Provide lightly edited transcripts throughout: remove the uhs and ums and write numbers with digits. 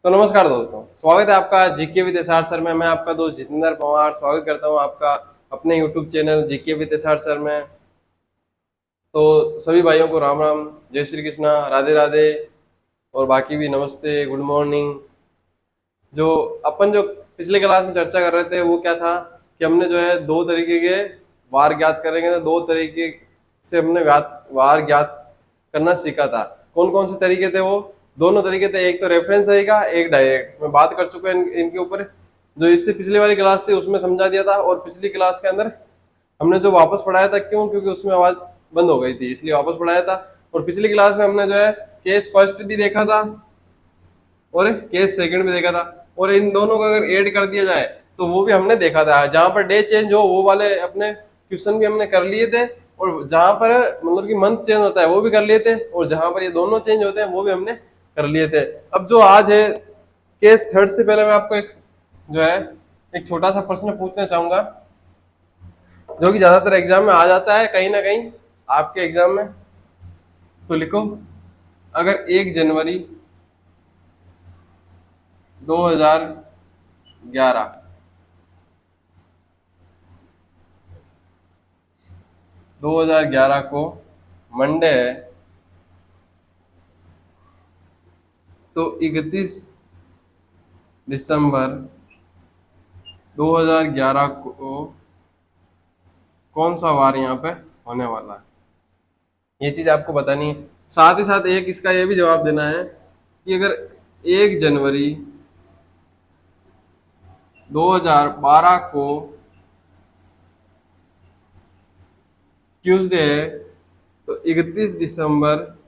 तो नमस्कार दोस्तों, स्वागत है आपका जीके विद एसआर सर में। मैं आपका दोस्त जितेंद्र पवार स्वागत करता हूं आपका अपने YouTube channel GK with SR sir में। तो सभी भाइयों को राम राम, जय श्री कृष्णा, राधे राधे और बाकी भी नमस्ते, गुड मॉर्निंग। जो अपन जो पिछले क्लास में चर्चा कर रहे थे वो क्या था कि हमने जो है दो तरीके के वार ज्ञात करेंगे, तो दो तरीके से हमने वार ज्ञात करना सीखा था। कौन कौन से तरीके थे वो? दोनों तरीके थे, एक तो रेफरेंस रहेगा, एक डायरेक्ट। मैं बात कर चुका हूँ इनके ऊपर। जो इससे पिछली वाली क्लास थी उसमें समझा दिया था, और पिछली क्लास के अंदर हमने जो वापस पढ़ाया था, क्यों? क्योंकि उसमें आवाज बंद हो गई थी, इसलिए वापस पढ़ाया था। और पिछली क्लास में हमने जो है केस फर्स्ट भी देखा था और केस सेकंड भी देखा था, और इन दोनों को अगर ऐड कर दिया जाए तो वो भी हमने देखा था। जहां पर डे चेंज हो वो वाले अपने क्वेश्चन भी हमने कर लिए थे, और जहां पर मतलब कि मंथ चेंज होता है वो भी कर लिए थे, और जहां पर ये दोनों चेंज होते हैं वो भी हमने कर लिए थे। अब जो आज है केस थर्ड, से पहले मैं आपको एक जो है एक छोटा सा प्रश्न पूछना चाहूंगा, जो कि ज्यादातर एग्जाम में आ जाता है कहीं ना कहीं आपके एग्जाम में। तो लिखो, अगर 1 जनवरी 2011 2011 को मंडे है, तो 31 दिसंबर 2011 को कौन सा वार यहाँ पे होने वाला है, ये चीज आपको बतानी है। साथ ही साथ एक इसका ये भी जवाब देना है कि अगर 1 जनवरी 2012 को ट्यूसडे है, तो 31 दिसंबर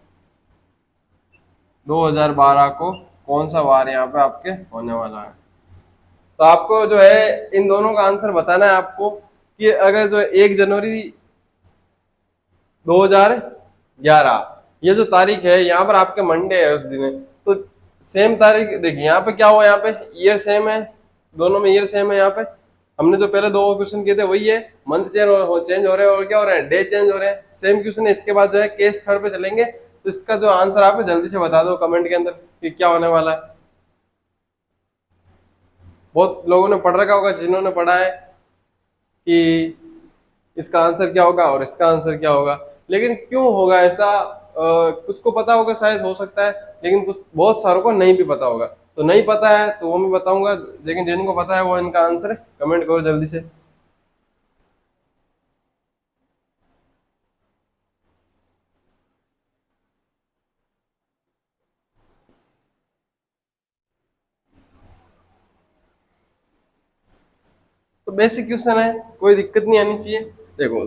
2012 को कौन सा वार यहाँ पे आपके होने वाला है। तो आपको जो है इन दोनों का आंसर बताना है आपको कि अगर जो 1 जनवरी 2011 ये जो तारीख है यहाँ पर आपके मंडे है उस दिन है, तो सेम तारीख देखिए यहाँ पे क्या हुआ, यहाँ पे ईयर सेम है, दोनों में ईयर सेम है। यहाँ पे हमने जो पहले दो क्वेश्चन किए थे वही है, मंथ चेंज हो रहे हैं और क्या हो रहे हैं, डे चेंज हो रहे हैं, सेम क्वेश्चन है। इसके बाद जो है केस थर्ड पे चलेंगे, तो इसका जो आंसर आप जल्दी से बता दो कमेंट के अंदर कि क्या होने वाला है। बहुत लोगों ने पढ़ रखा होगा जिन्होंने पढ़ा है कि इसका आंसर क्या होगा और इसका आंसर क्या होगा, लेकिन क्यों होगा ऐसा? कुछ को पता होगा शायद, हो सकता है, लेकिन कुछ बहुत सारों को नहीं भी पता होगा। तो नहीं पता है तो वो मैं बताऊंगा, लेकिन जिनको पता है वो इनका आंसर कमेंट करो जल्दी से। तो बेसिक क्वेश्चन है, कोई दिक्कत नहीं आनी चाहिए। देखो,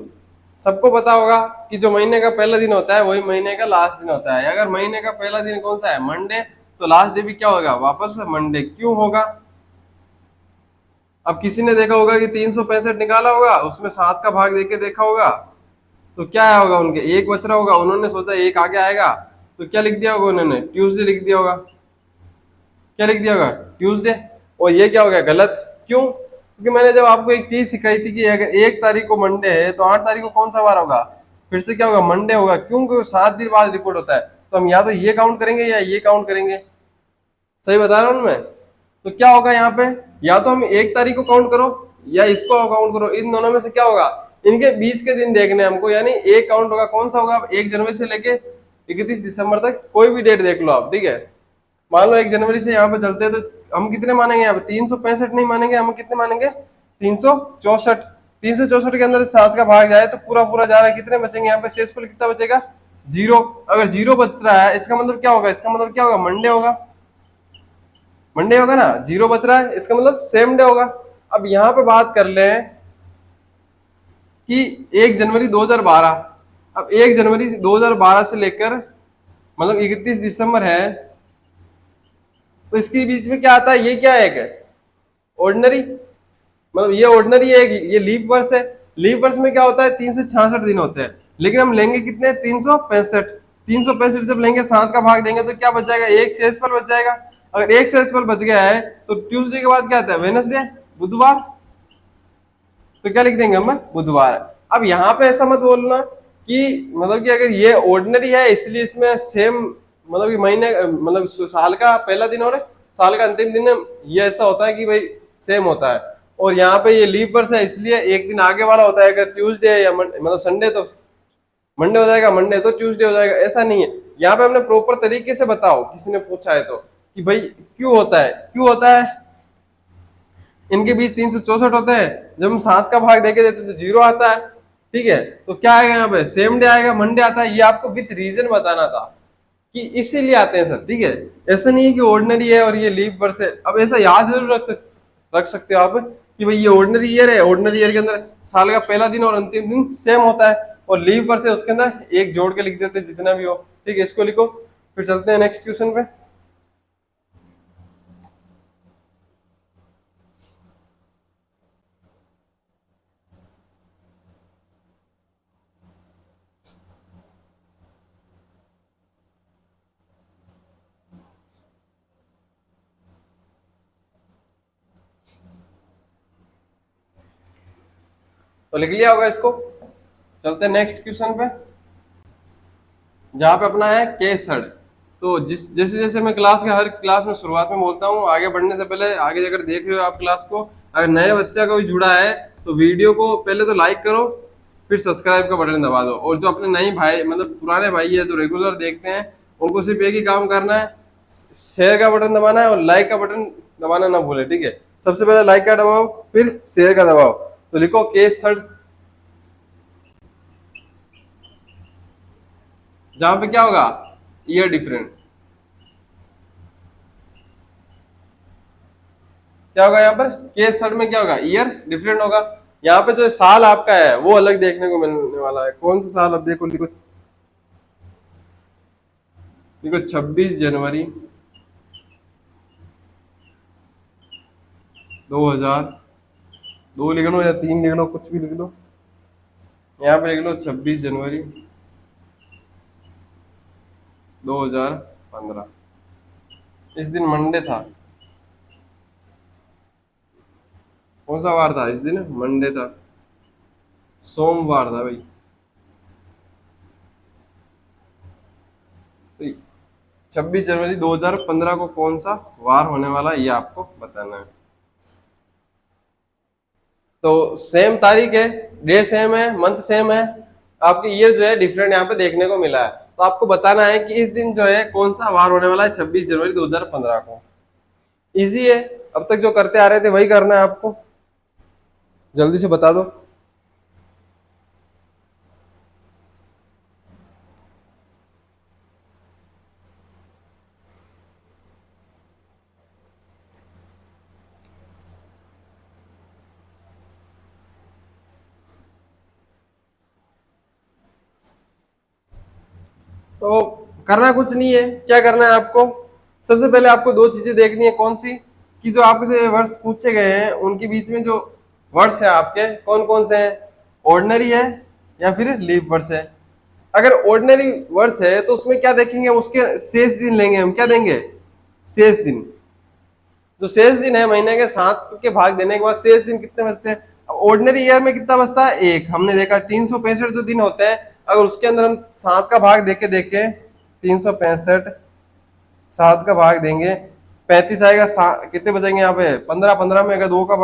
सबको पता होगा कि जो महीने का पहला दिन होता है वही महीने का लास्ट दिन होता है। अगर महीने का पहला दिन कौन सा है, मंडे, तो लास्ट डे भी क्या होगा, वापस मंडे। क्यों होगा? अब किसी ने देखा होगा कि 365 निकाला होगा, उसमें 7 का भाग देके देखा होगा, तो क्या आया होगा, उनके एक बच रहा होगा, उन्होंने सोचा एक आगे आएगा, तो क्या लिख दिया होगा उन्होंने, ट्यूसडे लिख दिया होगा। क्या लिख दिया होगा, ट्यूसडे। और ये क्या हो गया, गलत। क्यों? क्योंकि मैंने जब आपको एक चीज सिखाई थी कि अगर 1 तारीख को मंडे है तो 8 तारीख को कौन सा वार होगा, फिर से क्या होगा, मंडे होगा। क्यों? क्योंकि 7 दिन बाद रिपोर्ट होता है, तो हम या तो ये काउंट करेंगे या ये काउंट करेंगे। सही बता रहा हूँ मैं? तो क्या होगा यहाँ पे, या तो हम 1 तारीख को काउंट करो या इसको काउंट करो, इन दोनों में से क्या होगा। इनके बीच के दिन देखने हमको, यानी एक काउंट होगा, कौन सा होगा, 1 जनवरी से लेके 31 दिसंबर तक कोई भी डेट देख लो आप, ठीक है। मान लो 1 जनवरी से यहाँ पे चलते हैं, तो हम कितने मानेंगे यहाँ पे, 365 नहीं मानेंगे, हम कितने मानेंगे, 364। 364 के अंदर 7 का भाग जाए तो पूरा पूरा जा रहा है, कितने बचेंगे यहाँ पे, शेषफल कितना बचेगा, 0। अगर 0 बच रहा है इसका मतलब क्या होगा, इसका मतलब क्या होगा, मंडे होगा। मंडे होगा ना, 0 बच रहा है इसका मतलब सेम डे होगा। अब यहाँ पे बात कर ले कि 1 जनवरी 2012, अब 1 जनवरी 2012 से लेकर मतलब 31 दिसंबर है, तो इसके बीच में क्या आता है, ये क्या है, एक ऑर्डिनरी, मतलब ये ऑर्डिनरी है, ये लीप वर्ष है। लीप वर्ष में क्या होता है, 366 दिन होते हैं, लेकिन हम लेंगे कितने, 365। 365 जब लेंगे, 7 का भाग देंगे, तो क्या बच जाएगा, एक शेषफल बच जाएगा। अगर एक शेषफल बच गया है तो ट्यूसडे के बाद क्या आता है, वेडनेसडे, बुधवार। तो क्या लिख देंगे हम, बुधवार। अब यहाँ पे ऐसा मत बोलना कि मतलब कि अगर ये ऑर्डिनरी है इसलिए इसमें सेम मतलब कि महीने मतलब साल का पहला दिन और साल का अंतिम दिन ये ऐसा होता है कि भाई सेम होता है। और यहाँ पे ये लीव वर्ष है, इसलिए एक दिन आगे वाला होता है। अगर ट्यूसडे या मतलब संडे तो मंडे हो जाएगा, मंडे तो ट्यूसडे हो जाएगा, ऐसा नहीं है। यहाँ पे हमने प्रॉपर तरीके से बताओ, किसी ने पूछा है तो, कि भाई क्यों होता है, क्यों होता है। इनके बीच 364 होते हैं, जब हम 7 का भाग देके देते तो 0 आता है। ठीक है, तो क्या आएगा यहाँ पे, सेम डे आएगा, मंडे आता है। ये आपको विथ रीजन बताना था कि इसीलिए आते हैं सर। ठीक है, ऐसा नहीं है कि ऑर्डिनरी है और ये लीव वर्ष है। अब ऐसा याद जरूर रख सकते हो आप कि भाई ये ऑर्डिनरी ईयर है, ऑर्डिनरी ईयर के अंदर साल का पहला दिन और अंतिम दिन सेम होता है, और लीव वर्ष है उसके अंदर एक जोड़ के लिख देते हैं जितना भी हो। ठीक है, इसको लिखो। फिर चलते हैं नेक्स्ट क्वेश्चन पे। तो लिख लिया होगा इसको। चलते हैं नेक्स्ट क्वेश्चन पे, जहां पे अपना है केस थर्ड। तो जैसे जैसे मैं क्लास के हर क्लास में शुरुआत में बोलता हूँ, आगे बढ़ने से पहले, आगे अगर देख रहे हो आप क्लास को, अगर नए बच्चा कोई जुड़ा है तो वीडियो को पहले तो लाइक करो, फिर सब्सक्राइब का बटन दबा दो। और जो अपने नए भाई मतलब पुराने भाई है जो रेगुलर देखते हैं, उनको सिर्फ एक ही काम करना है, शेयर का बटन दबाना है और लाइक का बटन दबाना ना भूले। ठीक है, सबसे पहले लाइक का दबाओ, फिर शेयर का दबाओ। तो लिखो केस थर्ड, जहां पे क्या होगा, ईयर डिफरेंट। क्या होगा यहाँ पर, केस थर्ड में क्या होगा, ईयर डिफरेंट होगा। यहाँ पे जो साल आपका है वो अलग देखने को मिलने वाला है। कौन सा साल, अब देखो, लिखो लिखो 26 जनवरी 2002 लिख लो, या 3 लिख लो, कुछ भी लिख लो। यहाँ पे लिख लो 26 जनवरी 2015। इस दिन मंडे था। कौन सा वार था इस दिन, मंडे था, सोमवार था भाई। तो 26 जनवरी 2015 को कौन सा वार होने वाला है, ये आपको बताना है। तो सेम तारीख है, डेट सेम है, मंथ सेम है, आपके ईयर जो है डिफरेंट यहाँ पे देखने को मिला है। तो आपको बताना है कि इस दिन जो है कौन सा वार होने वाला है 26 जनवरी 2015 को। इजी है, अब तक जो करते आ रहे थे वही करना है आपको, जल्दी से बता दो। तो करना कुछ नहीं है, क्या करना है आपको, सबसे पहले आपको दो चीजें देखनी है। कौन सी, कि जो आपसे वर्ड्स पूछे गए हैं उनके बीच में जो वर्ड्स है आपके कौन कौन से हैं, ऑर्डिनरी है या फिर लीव वर्ड्स है। अगर ऑर्डिनरी वर्ड्स है तो उसमें क्या देखेंगे, उसके शेष दिन लेंगे हम। क्या देंगे, शेष दिन। जो शेष दिन है महीने के 7 के भाग देने के बाद शेष दिन कितने बचते हैं। ऑर्डिनरी ईयर में कितना बचता है, एक। हमने देखा 365 जो दिन होते हैं, अगर उसके अंदर हम 7 का भाग देके देखें, 365 7 का भाग देंगे 35 आएगा। कितने बचेंगे यहाँ पे, 15। 15 में अगर 2 का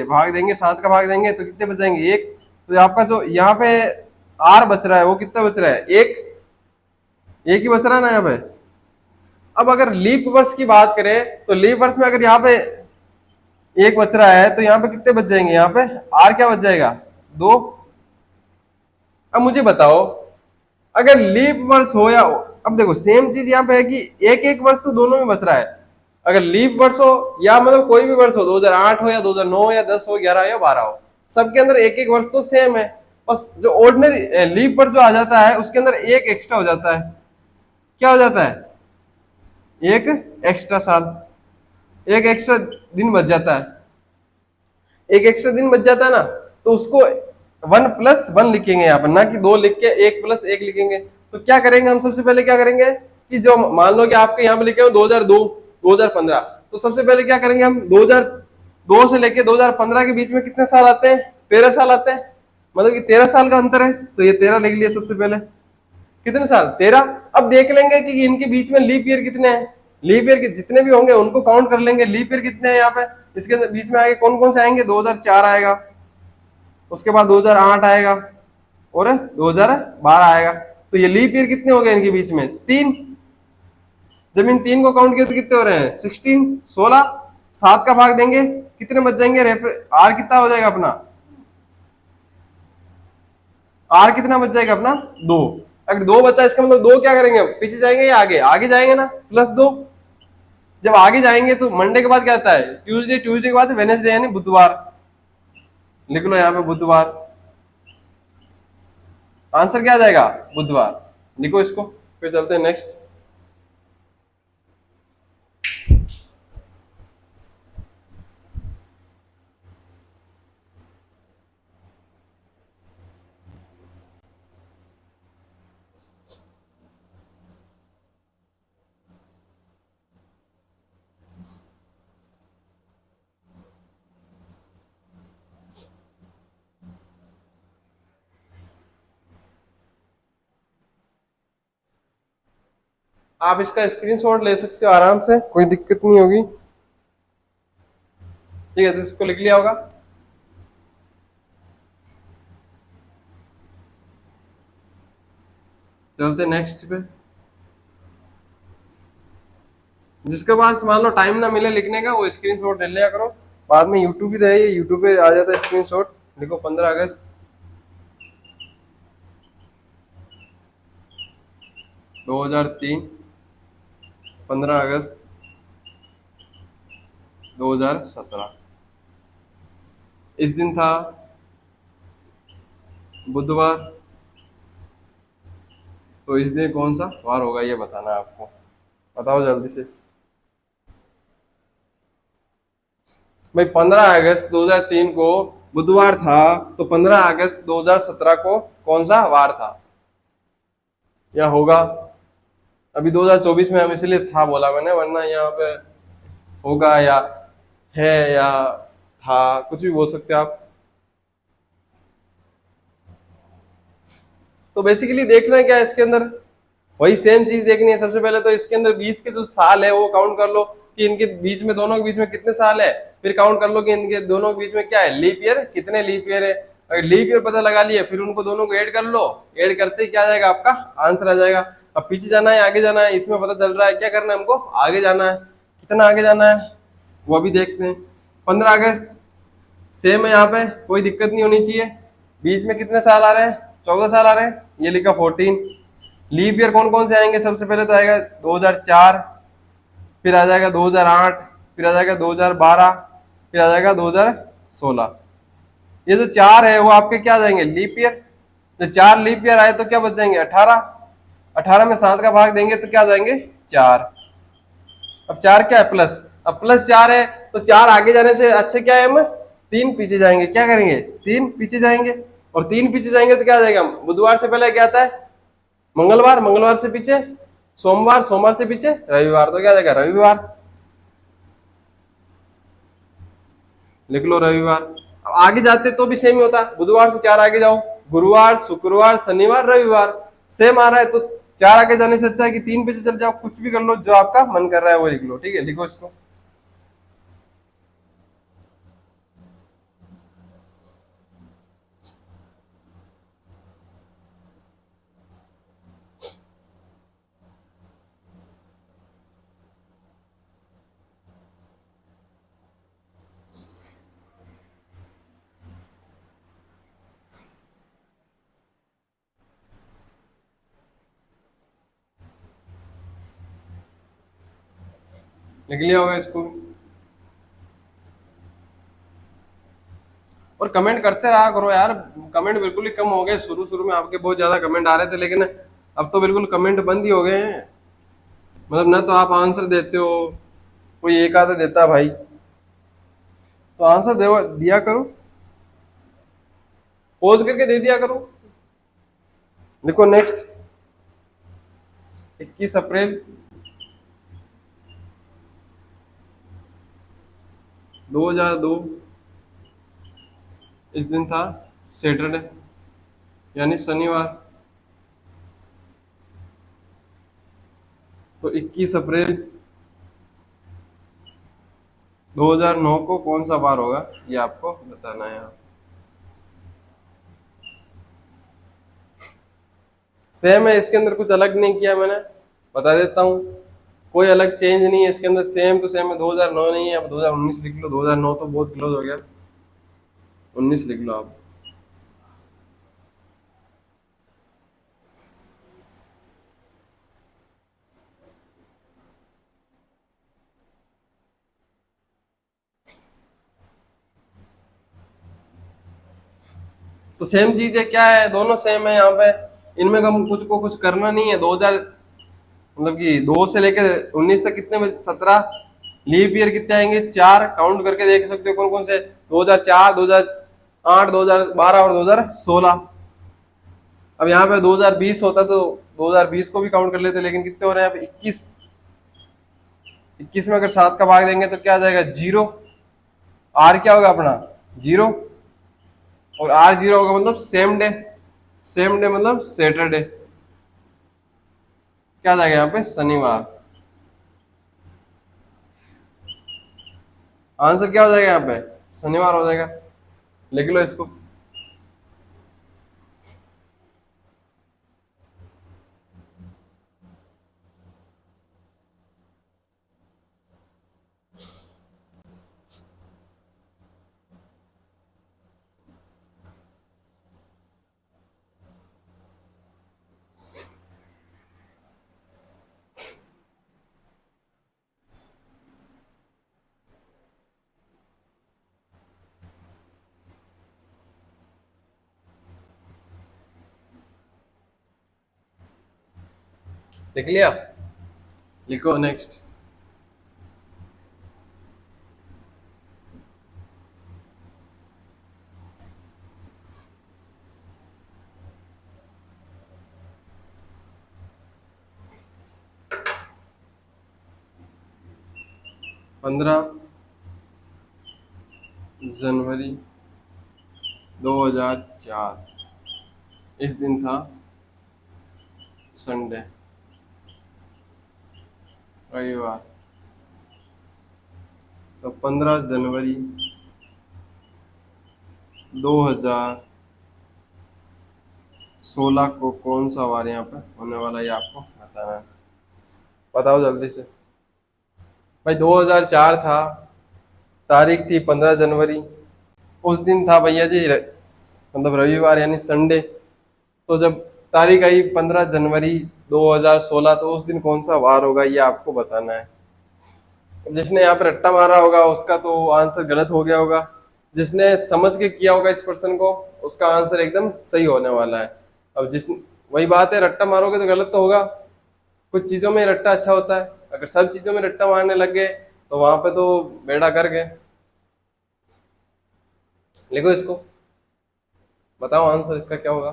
भाग देंगे, 7 का भाग देंगे तो कितने बचेंगे, एक। तो आपका जो यहाँ पे आर बच रहा है वो कितना बच रहा है, एक। एक ही बच रहा है ना यहाँ पे। अब अगर लीप वर्ष की बात करें तो लीप वर्ष में अगर यहाँ पे एक बच रहा है तो यहाँ पे कितने बच जाएंगे, यहाँ पे आर क्या बच जाएगा, 2। अब मुझे बताओ, अगर लीप वर्ष हो या, अब देखो सेम चीज यहाँ पे है कि एक एक वर्ष तो दोनों में बच रहा है। अगर लीप वर्ष हो या मतलब कोई भी वर्ष हो, 2008 हो या 2009 या 10 हो, 11 या 12 हो, सबके अंदर एक एक वर्ष तो सेम है। बस जो ऑर्डिनरी लीप वर्ष जो आ जाता है उसके अंदर एक एक्स्ट्रा हो जाता है। क्या हो जाता है, एक एक्स्ट्रा साल, एक एक्स्ट्रा दिन बच जाता है। एक एक्स्ट्रा दिन बच जाता है ना, तो उसको 1+1 लिखेंगे यहाँ पर, ना कि 2 लिख के 1+1 लिखेंगे। तो क्या करेंगे हम, सबसे पहले क्या करेंगे कि जो मान लो कि आपके यहाँ पे लिखे हो 2002 2015, तो सबसे पहले क्या करेंगे हम, 2002 से लेके 2015 के बीच में कितने साल आते हैं, 13 साल आते हैं। मतलब कि 13 साल का अंतर है, तो ये 13 लिख लिया सबसे पहले। कितने साल, 13। अब देख लेंगे कि इनके बीच में लीप ईयर कितने हैं। लीप ईयर के जितने भी होंगे उनको काउंट कर लेंगे। लीप ईयर कितने हैं यहाँ पे, इसके अंदर बीच में आगे कौन कौन से आएंगे, 2004 आएगा, उसके बाद 2008 आएगा और 2012 आएगा। तो ये लीप ईयर कितने हो गए इनके बीच में, 3। जब इन 3 को काउंट किया तो कितने हो रहे हैं, 16, 16। 7 का भाग देंगे कितने बच जाएंगे, आर कितना हो जाएगा अपना, आर कितना बच जाएगा अपना, 2। अगर 2 बचा इसका मतलब 2 क्या करेंगे, पीछे जाएंगे या आगे, आगे जाएंगे ना, +2। जब आगे जाएंगे तो मंडे के बाद क्या आता है, ट्यूसडे, ट्यूसडे के बाद वेनेसडे यानी बुधवार। लिख लो यहाँ पे बुधवार, आंसर क्या आ जाएगा, बुधवार। लिखो इसको, फिर चलते हैं नेक्स्ट। आप इसका स्क्रीनशॉट ले सकते हो आराम से, कोई दिक्कत नहीं होगी। ठीक है, तो इसको लिख लिया होगा। चलते नेक्स्ट पे। जिसके पास मान लो टाइम ना मिले लिखने का, वो स्क्रीनशॉट ले लिया करो। बाद में यूट्यूब भी तो है, यूट्यूब पे आ जाता है स्क्रीनशॉट। लिखो 15 अगस्त 2003, 15 अगस्त 2017। इस दिन था बुधवार, तो इस दिन कौन सा वार होगा ये बताना है आपको। बताओ जल्दी से भाई। 15 अगस्त 2003 को बुधवार था, तो 15 अगस्त 2017 को कौन सा वार था या होगा। अभी 2024 में हम इसलिए था बोला मैंने, वरना यहाँ पे होगा या है या था, कुछ भी बोल सकते हो आप। तो बेसिकली देखना है क्या इसके अंदर, वही सेम चीज देखनी है। सबसे पहले तो इसके अंदर बीच के जो साल है वो काउंट कर लो कि इनके बीच में, दोनों के बीच में कितने साल है। फिर काउंट कर लो कि इनके दोनों के बीच में क्या है, लीप ईयर, कितने लीप ईयर है। अगर लीप ईयर पता लगा लिए, फिर उनको दोनों को ऐड कर लो। ऐड करते ही क्या आ जाएगा, आपका आंसर आ जाएगा। अब पीछे जाना है आगे जाना है, इसमें पता चल रहा है क्या करना है हमको, आगे जाना है। कितना आगे जाना है वो भी देखते हैं। 15 अगस्त सेम है, यहाँ पे कोई दिक्कत नहीं होनी चाहिए। बीच में कितने साल आ रहे हैं, 14 साल आ रहे हैं, ये लिखा 14। लीप ईयर कौन कौन से आएंगे, सबसे पहले तो आएगा 2004, फिर आ जाएगा 2008, फिर आ जाएगा 2012, फिर आ जाएगा 2016। ये जो 4 है वो आपके क्या आ जाएंगे, लीप ईयर। जो 4 लीप ईयर आए तो क्या बच जाएंगे, 18। 18 में 7 का भाग देंगे तो क्या आ जाएंगे, 4। अब 4 क्या है, प्लस। अब +4 है तो 4 आगे जाने से अच्छे क्या है, हम 3 पीछे जाएंगे। क्या करेंगे, 3 पीछे जाएंगे। और 3 पीछे जाएंगे तो क्या आ जाएगा, बुधवार से पहले क्या आता है, मंगलवार, मंगलवार से पीछे सोमवार, सोमवार से पीछे रविवार, तो क्या आ जाएगा, रविवार। लिख लो रविवार। अब आगे जाते तो भी सेम ही होता, बुधवार से 4 आगे जाओ, गुरुवार, शुक्रवार, शनिवार, रविवार। सेम आ रहा है तो 4 आगे जाने से अच्छा है कि 3 पीछे चल जाओ। कुछ भी कर लो, जो आपका मन कर रहा है वो लिख लो। ठीक है, लिखो इसको। लिख लिया होगा इसको। और कमेंट करते रहा करो यार, कमेंट बिल्कुल ही कम हो गए। शुरू शुरू में आपके बहुत ज्यादा कमेंट आ रहे थे, लेकिन अब तो बिल्कुल कमेंट बंद ही हो गए हैं। मतलब ना तो आप आंसर देते हो, कोई एक आधा देता है भाई, तो आंसर दे दिया करो, पोज करके दे दिया करो। देखो नेक्स्ट, 21 अप्रैल 2002, इस दिन था सैटरडे यानी शनिवार। तो 21 अप्रैल 2009 को कौन सा बार होगा ये आपको बताना है। सेम है, इसके अंदर कुछ अलग नहीं किया मैंने, बता देता हूँ। कोई अलग चेंज नहीं है इसके अंदर, सेम टू सेम है। 2009 नहीं है, अब 2019 लिख लो। 2009 तो बहुत क्लोज हो गया, 19 लिख लो आप। तो सेम चीज है, क्या है, दोनों सेम है यहाँ पे। इनमें हम कुछ को कुछ करना नहीं है। 2000 मतलब कि 2 से लेकर 19 तक कितने, 17 लीप ईयर कितने आएंगे, 4। काउंट करके देख सकते हो कौन कौन से। 2004, 2008, 2012 और 2016। अब यहाँ पे 2020 होता तो 2020 को भी काउंट कर लेते, लेकिन कितने हो रहे हैं यहाँ पे, 21। 21 में अगर 7 का भाग देंगे तो क्या आ जाएगा, 0। आर क्या होगा अपना, 0। और आर 0 होगा मतलब सेम डे। सेम डे मतलब सैटरडे। क्या आ जाएगा यहाँ पे, शनिवार। आंसर क्या हो जाएगा यहाँ पे, शनिवार हो जाएगा। लिख लो इसको। लिख लिया, लिखो नेक्स्ट। 15 जनवरी 2004, इस दिन था संडे, रविवार। तो 15 जनवरी 2016 को कौन सा वार यहाँ पे होने वाला है, ये आपको बताना है। बताओ जल्दी से भाई। 2004 था, तारीख थी 15 जनवरी, उस दिन था भैया जी मतलब रविवार यानी संडे। तो जब तारीख आई 15 जनवरी 2016, तो उस दिन कौन सा वार होगा ये आपको बताना है। जिसने यहाँ पे रट्टा मारा होगा उसका तो आंसर गलत हो गया होगा। जिसने समझ के किया होगा इस पर्सन को, उसका आंसर एकदम सही होने वाला है। अब जिस वही बात है, रट्टा मारोगे तो गलत तो होगा। कुछ चीजों में रट्टा अच्छा होता है, अगर सब चीजों में रट्टा मारने लग गए तो वहां पे तो बेड़ा कर गए। लिखो इसको, बताओ आंसर इसका क्या होगा।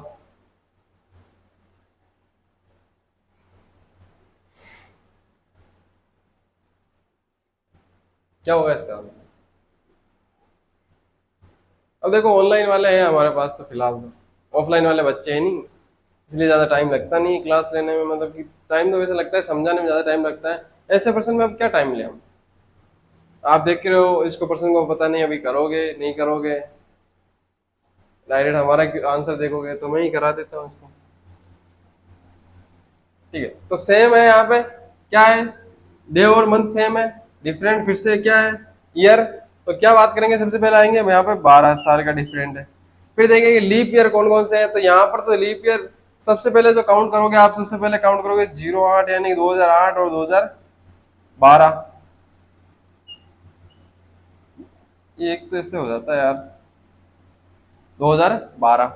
क्या होगा इसका। अब देखो, ऑनलाइन वाले हैं हमारे पास तो फिलहाल, तो ऑफलाइन वाले बच्चे हैं नहीं, इसलिए ज़्यादा टाइम लगता नहीं है क्लास लेने में। मतलब कि टाइम तो वैसे लगता है, समझाने में ज़्यादा टाइम लगता है। ऐसे पर्सन में अब क्या टाइम ले हम। आप देख रहे हो इसको, पर्सन को पता नहीं अभी करोगे नहीं करोगे, डायरेक्ट हमारा आंसर देखोगे, तो मैं ही करा देता हूँ इसको। ठीक है, तो सेम है यहाँ पे, क्या है, डे और मंथ सेम है। डिफरेंट फिर से क्या है, ईयर। तो क्या बात करेंगे, सबसे पहले आएंगे यहाँ पे 12 साल का डिफरेंट है। फिर देखेंगे लीप ईयर कौन कौन से हैं। तो यहाँ पर तो लीप ईयर सबसे पहले जो काउंट करोगे आप, सबसे पहले काउंट करोगे 08 यानी 2008 और 2012। ये एक तो ऐसे हो जाता है यार, 2012।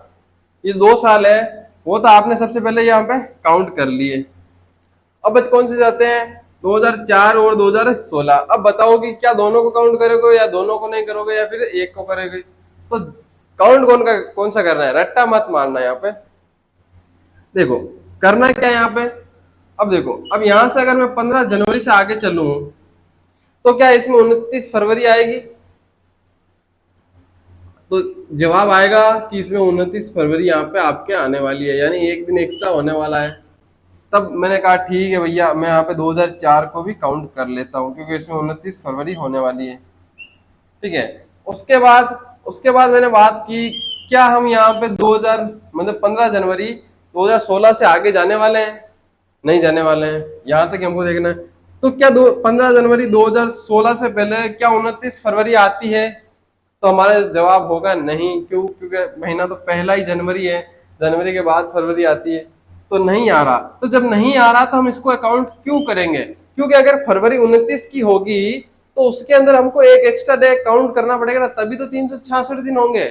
ये 2 साल है, वो तो आपने सबसे पहले यहाँ पे काउंट कर लिए। अब बच कौन से जाते हैं, 2004 और 2016। अब बताओ कि क्या दोनों को काउंट करोगे या दोनों को नहीं करोगे या फिर एक को करोगे। तो काउंट कौन सा करना है, रट्टा मत मारना है यहाँ पे। देखो करना क्या है यहाँ पे। अब देखो, अब यहां से अगर मैं 15 जनवरी से आगे चलूं तो क्या इसमें 29 फरवरी आएगी। तो जवाब आएगा कि इसमें 29 फरवरी यहाँ पे आपके आने वाली है, यानी एक दिन एक्स्ट्रा होने वाला है। तब मैंने कहा ठीक है भैया, मैं यहाँ पे 2004 को भी काउंट कर लेता हूँ, क्योंकि इसमें 29 फरवरी होने वाली है। ठीक है। उसके बाद मैंने बात की, क्या हम यहाँ पे 2000 मतलब 15 जनवरी 2016 से आगे जाने वाले हैं? नहीं जाने वाले हैं, यहाँ तक हमको देखना है। तो क्या 15 जनवरी 2016 से पहले क्या 29 फरवरी आती है? तो हमारा जवाब होगा नहीं। क्यों? क्योंकि महीना तो पहला ही जनवरी है, जनवरी के बाद फरवरी आती है, तो नहीं आ रहा। तो जब नहीं आ रहा तो हम इसको अकाउंट क्यों करेंगे? क्योंकि अगर फरवरी 29 की होगी तो उसके अंदर हमको एक एक्स्ट्रा डे काउंट करना पड़ेगा ना, तभी तो 366 दिन होंगे।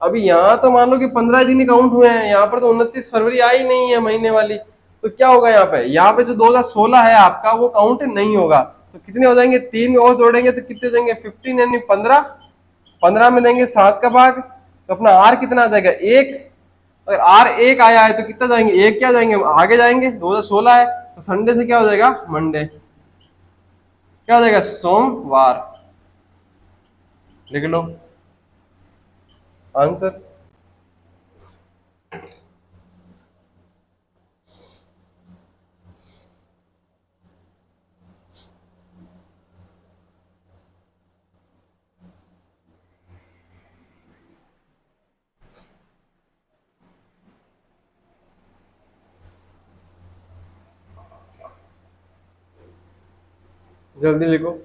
अभी यहाँ तो मान लो कि 15 दिन ही काउंट हुए हैं, यहाँ पर तो 29 फरवरी आई नहीं है महीने वाली। तो क्या होगा यहाँ पे जो 2016 है आपका वो काउंट नहीं होगा। तो कितने हो जाएंगे? 3 और जोड़ेंगे तो कितने हो जाएंगे? 15 यानी 15। 15 में देंगे 7 का भाग, तो अपना आर कितना आ जाएगा? 1। अगर आर 1 आया है तो कितना जाएंगे? 1 क्या जाएंगे? आगे जाएंगे। 2016 है तो संडे से क्या हो जाएगा? मंडे। क्या हो जाएगा? सोमवार। लिख लो आंसर। जल्दी लिखो।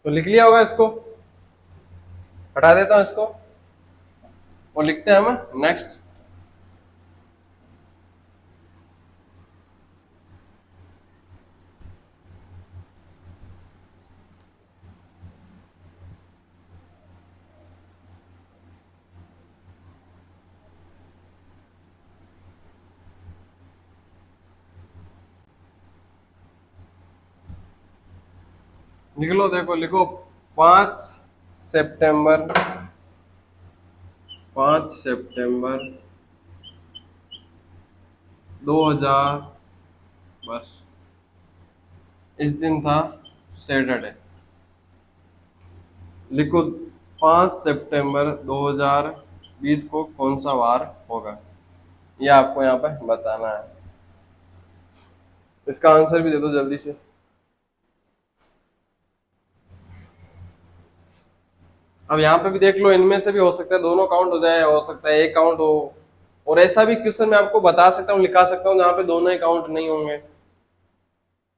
तो लिख लिया होगा इसको, हटा देता हूं इसको और लिखते हैं हम नेक्स्ट। लिख लो, देखो लिखो। 5 सितंबर, 5 सितंबर 2000, बस इस दिन था सैटरडे। लिखो 5 सितंबर 2020 को कौन सा वार होगा, ये आपको यहाँ पे बताना है। इसका आंसर भी दे दो जल्दी से। अब यहाँ पे भी देख लो, इनमें से भी हो सकता है दोनों काउंट हो जाए, हो सकता है एक काउंट हो, और ऐसा भी क्वेश्चन मैं आपको बता सकता हूँ, लिखा सकता हूँ जहाँ पे दोनों ही काउंट नहीं होंगे,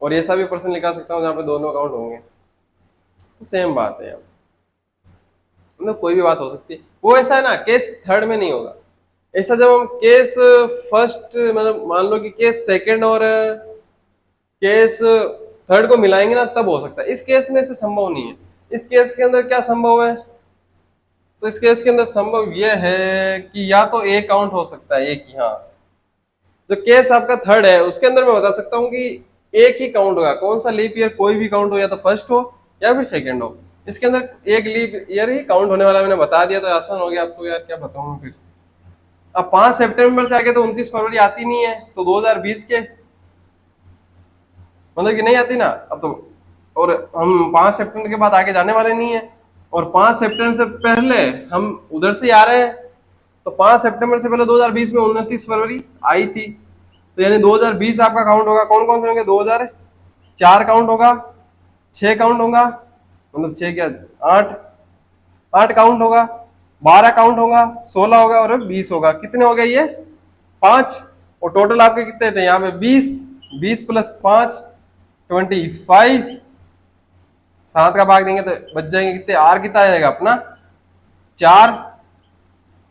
और ऐसा भी प्रश्न लिखा सकता हूँ जहाँ पे दोनों काउंट होंगे। तो सेम बात है, मतलब कोई भी बात हो सकती है। वो ऐसा है ना, केस थर्ड में नहीं होगा। ऐसा जब हम केस फर्स्ट, मतलब मान लो कि केस सेकंड और केस थर्ड को मिलाएंगे ना, तब हो सकता है। इस केस में ऐसे संभव नहीं है। इस केस के अंदर क्या संभव है? तो इस केस के अंदर संभव यह है कि या तो एक काउंट हो सकता है, एक ही। हाँ, जो केस आपका थर्ड है उसके अंदर मैं बता सकता हूँ कि एक ही काउंट होगा। कौन सा? लीप ईयर कोई भी काउंट हो, या तो फर्स्ट हो या फिर सेकंड हो। इसके अंदर एक लीप ईयर ही काउंट होने वाला, मैंने बता दिया तो आसान हो गया आपको। यार क्या बताऊं फिर। अब 5 सितंबर से आगे तो 29 फरवरी आती नहीं है, तो 2020 के मतलब कि नहीं आती ना अब तो। और हम 5 सितंबर के बाद आगे जाने वाले नहीं है, और 5 सितंबर से पहले हम उधर से ही आ रहे हैं। तो 5 सितंबर से पहले 2020 में 29 फरवरी आई थी, तो यानी 2020 आपका काउंट होगा। कौन कौन से होंगे? 2004 काउंट होगा, 6 काउंट होगा, मतलब 6 क्या, 8, 8 काउंट होगा, 12 काउंट होगा, 16 होगा और 20 होगा। कितने हो गए ये? 5। और टोटल आपके कितने थे यहाँ पे? 20। 20 प्लस 5 25। 7 का भाग देंगे तो बच जाएंगे कितने? आर कितना आ जाएगा अपना? 4।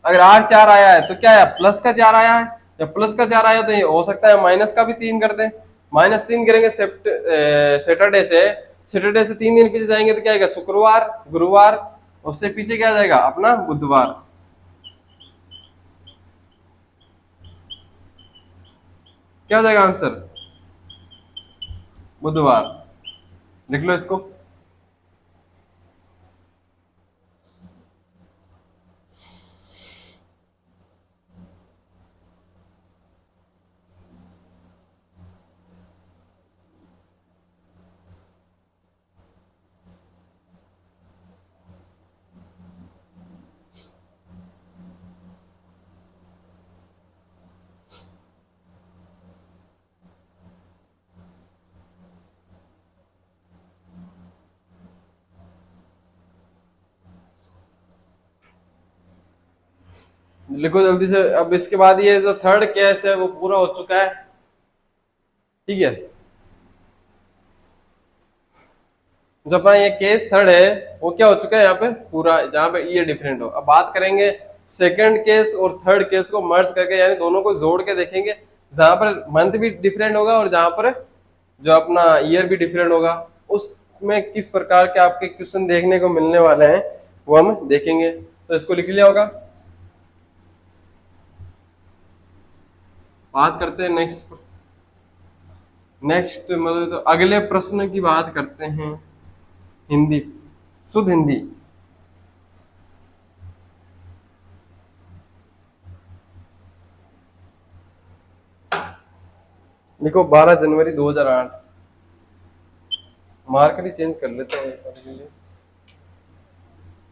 अगर आर 4 आया है तो क्या है? प्लस का 4 आया है। जब प्लस का 4 आया तो ये हो सकता है माइनस का भी 3 कर दें। -3 करेंगे सैटरडे से। सैटरडे से 3 दिन पीछे जाएंगे तो क्या आएगा? शुक्रवार, गुरुवार, उससे पीछे क्या जाएगा? अपना बुधवार। क्या हो जाएगा आंसर? बुधवार। लिख लो इसको। लिखो जल्दी से। अब इसके बाद ये जो थर्ड केस है वो पूरा हो चुका है, ठीक है। जो अपना ये केस थर्ड है वो क्या हो चुका है यहाँ पे पूरा, जहाँ पे ये डिफरेंट हो। अब बात करेंगे सेकंड केस और थर्ड केस को मर्ज करके, यानी दोनों को जोड़ के देखेंगे, जहां पर मंथ भी डिफरेंट होगा और जहां पर जो अपना ईयर भी डिफरेंट होगा। उसमें किस प्रकार के आपके क्वेश्चन देखने को मिलने वाले हैं वो हम देखेंगे। तो इसको लिख लिया होगा। बात करते हैं नेक्स्ट। नेक्स्ट मतलब तो अगले प्रश्न की बात करते हैं। हिंदी, शुद्ध हिंदी। लिखो 12 जनवरी 2008। मार्कर ही चेंज कर लेते हैं एक बार के लिए।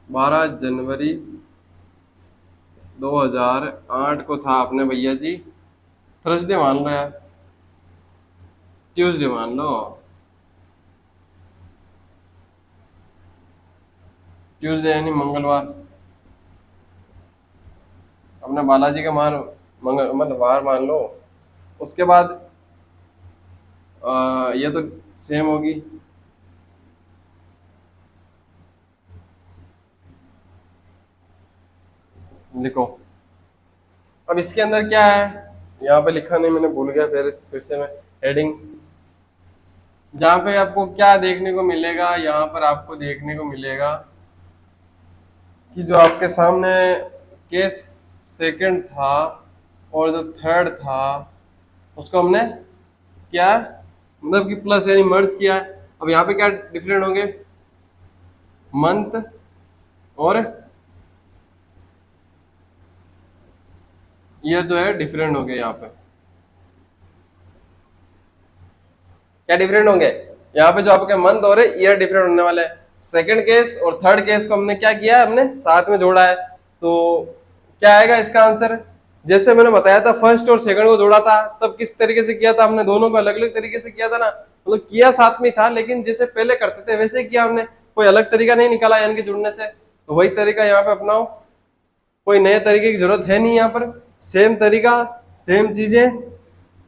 12 जनवरी 2008 को था अपने भैया जी, थर्सडे मान लो यार, ट्यूसडे मान लो, ट्यूसडे यानी मंगलवार। अपने बालाजी का मान मंगल मतलब वार मान लो। उसके बाद ये तो सेम होगी। लिखो। अब इसके अंदर क्या है, यहाँ पे लिखा नहीं, मैंने भूल गया, फिर से मैं हेडिंग, जहाँ पे आपको क्या देखने को मिलेगा, यहाँ पर आपको देखने को मिलेगा कि जो आपके सामने केस सेकंड था और जो थर्ड था उसको हमने क्या मतलब कि प्लस यानी मर्ज किया है। अब यहाँ पे क्या डिफरेंट होंगे, मंथ और ईयर जो है डिफरेंट हो गए। यहाँ पे क्या डिफरेंट होंगे, यहाँ पे जो आपके मंथ और ईयर डिफरेंट होने वाले हैं। सेकंड केस और थर्ड केस को हमने क्या किया है, हमने साथ में जोड़ा है। तो क्या आएगा इसका आंसर, जैसे मैंने बताया था फर्स्ट और सेकंड को जोड़ा था तब किस तरीके से किया था, हमने दोनों को अलग अलग तरीके से किया था ना, मतलब किया साथ में था लेकिन जैसे पहले करते थे वैसे ही किया हमने, कोई अलग तरीका नहीं निकाला यानी कि जुड़ने से। तो वही तरीका यहाँ पे अपनाओ, कोई नए तरीके की जरूरत है नहीं, यहाँ पर सेम तरीका सेम चीजें,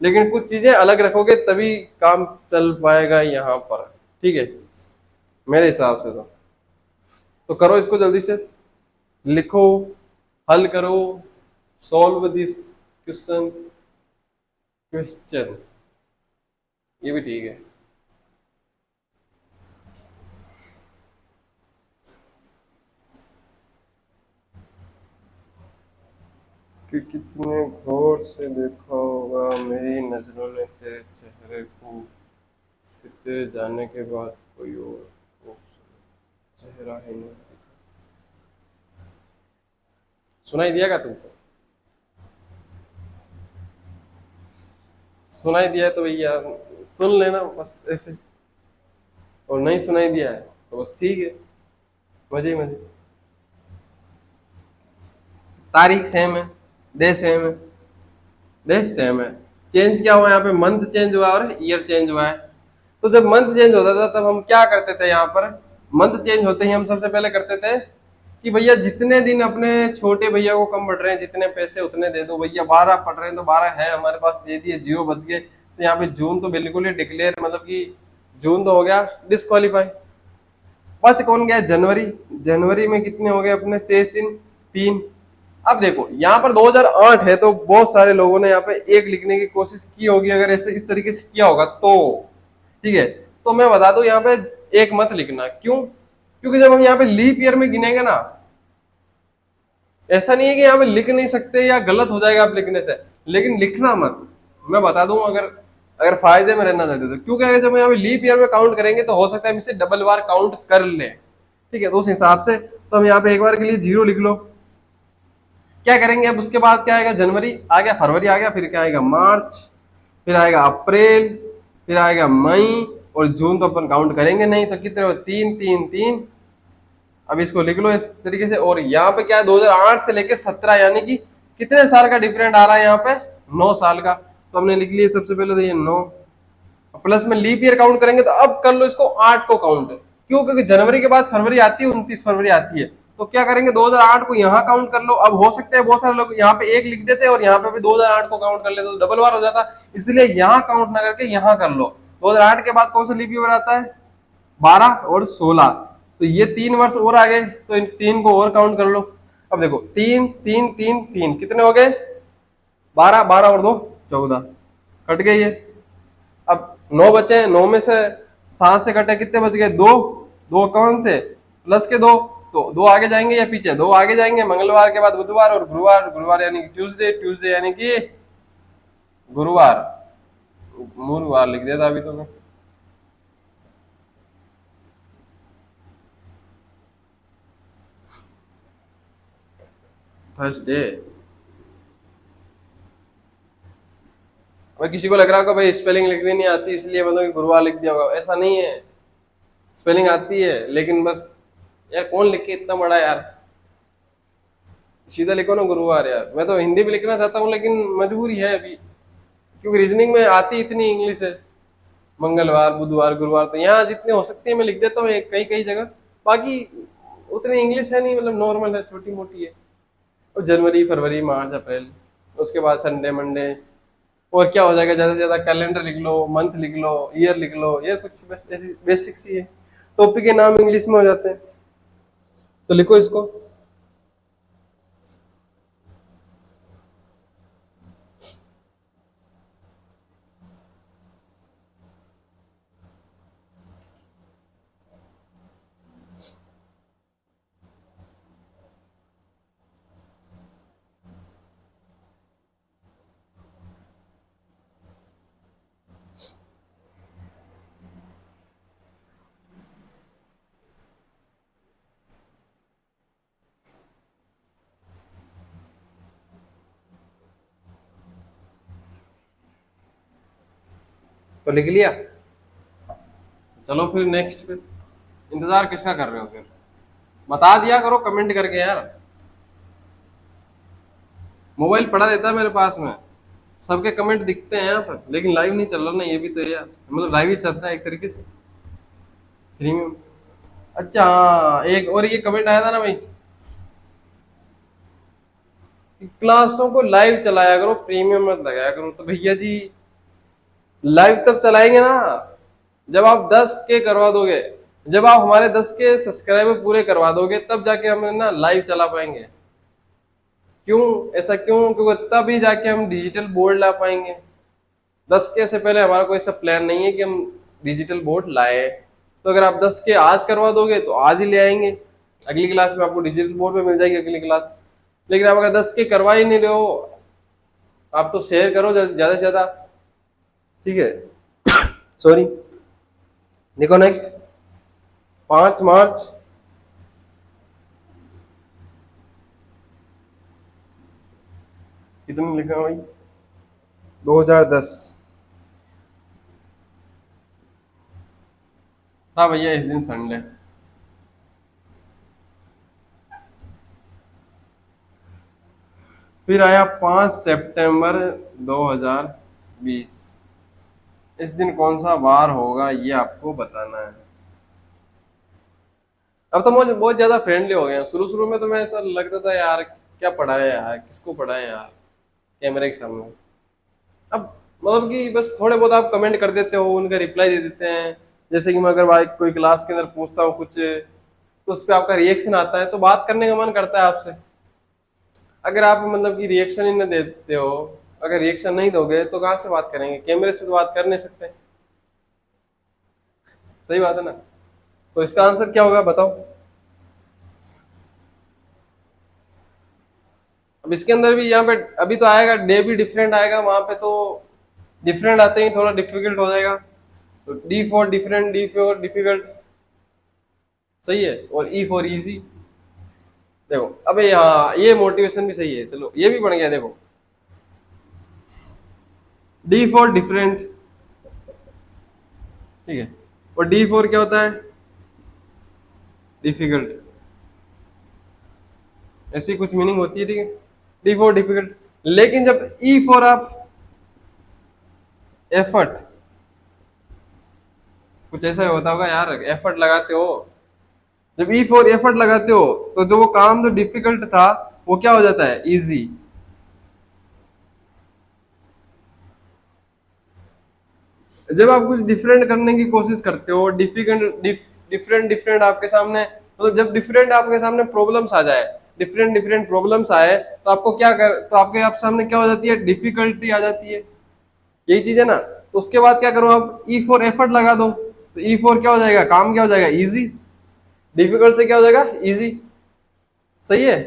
लेकिन कुछ चीजें अलग रखोगे तभी काम चल पाएगा यहाँ पर, ठीक है मेरे हिसाब से। तो करो इसको जल्दी से, लिखो, हल करो, सॉल्व दिस क्वेश्चन, क्वेश्चन ये भी ठीक है। कि कितने गौर से देखा होगा मेरी नजरों ने तेरे चेहरे को, तेरे जाने के बाद कोई और खूबसूरत चेहरा ही नहीं दिखा। सुनाई दिया क्या तुमको? सुनाई दिया है तो भैया सुन लेना बस ऐसे, और नहीं सुनाई दिया है तो बस ठीक है, मजे ही मजे। तारीख सेम है, डे सेम है, डे सेम है, चेंज क्या हुआ यहाँ पे, मंथ चेंज हुआ और ईयर चेंज हुआ है। तो जब मंथ चेंज होता था तब हम क्या करते थे, यहाँ पर मंथ चेंज होते ही हम सबसे पहले करते थे कि भैया जितने दिन अपने छोटे भैया को कम पड़ रहे हैं, जितने पैसे उतने दे दो भैया। 12 पड़ रहे हैं तो 12 है हमारे पास, दे दिए, 0 बच गए। तो यहाँ पे जून तो बिल्कुल ही डिक्लेयर, मतलब कि जून तो हो गया डिस्क्वालीफाई। बच कौन गया, जनवरी। जनवरी में कितने हो गए अपने शेष दिन, 3। अब देखो यहाँ पर 2008 है तो बहुत सारे लोगों ने यहाँ पे एक लिखने की कोशिश की होगी, अगर ऐसे इस तरीके से किया होगा तो ठीक है। तो मैं बता दूं यहाँ पे एक मत लिखना, क्यों, क्योंकि जब हम यहाँ पे लीप ईयर में गिनेंगे ना, ऐसा नहीं है कि यहाँ पे लिख नहीं सकते या गलत हो जाएगा आप लिखने से, लेकिन लिखना मत। मैं बता दूं, अगर अगर फायदे में रहना चाहते तो, क्योंकि अगर जब यहाँ पे लीप ईयर में काउंट करेंगे तो हो सकता है हम इसे डबल बार काउंट कर ले, ठीक है। तो उस हिसाब से तो हम यहाँ पे एक बार के लिए 0 लिख लो। क्या करेंगे अब, उसके बाद क्या आएगा, जनवरी आ गया, फरवरी आ गया, फिर क्या आएगा, मार्च, फिर आएगा अप्रैल, फिर आएगा मई, और जून तो अपन काउंट करेंगे नहीं, तो कितने हो, 3 3 3। अब इसको लिख लो इस तरीके से। और यहाँ पे क्या है, 2008 से लेके 17, यानी कि कितने साल का डिफरेंट आ रहा है यहाँ पे, 9 साल का। तो हमने लिख लिया सबसे पहले तो ये 9, प्लस में लीप ईयर काउंट करेंगे तो अब कर लो इसको 8 को काउंट। क्यों, क्योंकि जनवरी के बाद फरवरी आती है, 29 फरवरी आती है। तो क्या करेंगे, 2008 को यहाँ काउंट कर लो। अब हो सकता है बहुत सारे लोग यहाँ पे 1 लिख देते और यहाँ पे भी 2008 को काउंट कर लेते, तो डबल बार हो जाता, इसलिए यहाँ काउंट ना करके यहाँ कर लो। 2008 के बाद कौन सा लीप ईयर आता है, 12 और 16, तो ये 3 वर्ष और आ गए, तो इन 3 को और काउंट कर लो। अब देखो 3 3 3 3 कितने हो गए, 12 12 और 2 14, कट गए ये। अब 9 बचे, 9 में से 7 से कटे, कितने बच गए, 2। 2 कौन से, प्लस के 2, तो 2 आगे जाएंगे या पीछे, 2 आगे जाएंगे। मंगलवार के बाद बुधवार, और गुरुवार, गुरुवार यानी कि ट्यूसडे, ट्यूसडे यानी कि गुरुवार, गुरुवार लिख दिया था अभी तो मैं। थर्सडे। भाई किसी को लग रहा होगा भाई स्पेलिंग लिखनी नहीं आती इसलिए मतलब कि गुरुवार लिख दिया होगा, ऐसा नहीं है। स्पेलिंग आती है, लेकिन बस यार कौन लिखे इतना बड़ा यार, सीधा लिखो ना गुरुवार। यार मैं तो हिंदी में लिखना चाहता हूँ लेकिन मजबूरी है अभी, क्योंकि रीजनिंग में आती इतनी इंग्लिश है। मंगलवार, बुधवार, गुरुवार, तो यहाँ जितने हो सकती है मैं लिख देता हूँ कई कई जगह। बाकी उतनी इंग्लिश है नहीं, मतलब नॉर्मल है, छोटी मोटी है। और जनवरी, फरवरी, मार्च, अप्रैल, उसके बाद संडे, मंडे, और क्या हो जाएगा, ज्यादा से ज्यादा कैलेंडर लिख लो, मंथ लिख लो, ईयर लिख लो, ये कुछ बस ऐसी बेसिक सी है। टॉपिक के नाम इंग्लिश में हो जाते हैं, तो लिखो इसको। तो लिख लिया, चलो फिर नेक्स्ट पे। इंतजार किसका कर रहे हो फिर, बता दिया करो कमेंट करके यार। मोबाइल पड़ा रहता है मेरे पास में, सबके कमेंट दिखते हैं यहाँ पर, लेकिन लाइव नहीं चल रहा ना, ये भी तो है यार, मतलब लाइव ही चलता है एक तरीके से, प्रीमियम। अच्छा हाँ, एक और ये कमेंट आया था ना भाई, कि क्लासों को लाइव चलाया करो, प्रीमियम मत लगाया करो। तो भैया जी लाइव तब चलाएंगे ना जब आप 10 के करवा दोगे, जब आप हमारे 10 के सब्सक्राइबर पूरे करवा दोगे, तब जाके हम ना लाइव चला पाएंगे। क्यों, ऐसा क्यों, क्योंकि तभी जाके हम डिजिटल बोर्ड ला पाएंगे। 10 के से पहले हमारा कोई ऐसा प्लान नहीं है कि हम डिजिटल बोर्ड लाए। तो अगर आप 10 के आज करवा दोगे तो आज ही ले आएंगे, अगली क्लास में आपको डिजिटल बोर्ड पे मिल जाएगी अगली क्लास। लेकिन आप अगर 10 के करवा ही नहीं रहे हो, आप तो शेयर करो ज्यादा से ज्यादा, ठीक है। सॉरी, लिखो नेक्स्ट, 5 मार्च, कितने लिखा है भाई, 2010 था भैया इस दिन संडे। फिर आया 5 सितंबर 2020। इस दिन कौन सा वार होगा ये आपको बताना है। अब तो मुझे बहुत ज्यादा फ्रेंडली हो गए हैं, शुरू शुरू में तो मैं ऐसा लगता था यार क्या पढ़ाए यार, किसको पढ़ाए यार कैमरे के सामने। अब मतलब कि बस थोड़े बहुत आप कमेंट कर देते हो, उनका रिप्लाई दे देते हैं। जैसे कि मैं अगर भाई कोई क्लास के अंदर पूछता हूँ कुछ, तो उस पर आपका रिएक्शन आता है तो बात करने का मन करता है आपसे। अगर आप मतलब कि रिएक्शन ही नहीं देते हो, अगर रिएक्शन नहीं दोगे तो कहाँ से बात करेंगे, कैमरे से तो बात कर नहीं सकते। सही बात है ना। तो इसका आंसर क्या होगा बताओ। अब इसके अंदर भी यहाँ पे अभी तो आएगा, डे भी डिफरेंट आएगा वहां पे तो। डिफरेंट आते ही थोड़ा डिफिकल्ट हो जाएगा। तो D for different, D for difficult, सही है। और ई फॉर इजी। देखो अबे यहाँ ये मोटिवेशन भी सही है, चलो ये भी बन गया। देखो डी फॉर डिफरेंट, ठीक है। और डी फॉर क्या होता है? डिफिकल्ट। ऐसी कुछ मीनिंग होती है, ठीक है। D for difficult. लेकिन जब ई फॉर ऑफ एफर्ट, कुछ ऐसा होता होगा यार, एफर्ट लगाते हो। जब ई फॉर एफर्ट लगाते हो तो जो वो काम जो डिफिकल्ट था वो क्या हो जाता है? इजी। जब आप कुछ डिफरेंट करने की कोशिश करते हो, डिफिकल्ट डिफरेंट डिफरेंट आपके सामने, मतलब जब डिफरेंट आपके सामने प्रॉब्लम्स आ जाए, डिफरेंट डिफरेंट प्रॉब्लम्स आए, तो आपको क्या कर, तो आपके आप सामने क्या हो जाती है? डिफिकल्टी आ जाती है। यही चीज है ना। तो उसके बाद क्या करो आप? ई फॉर एफर्ट लगा दो। तो ई फॉर क्या हो जाएगा? काम क्या हो जाएगा? इजी। डिफिकल्ट से क्या हो जाएगा? इजी। सही है।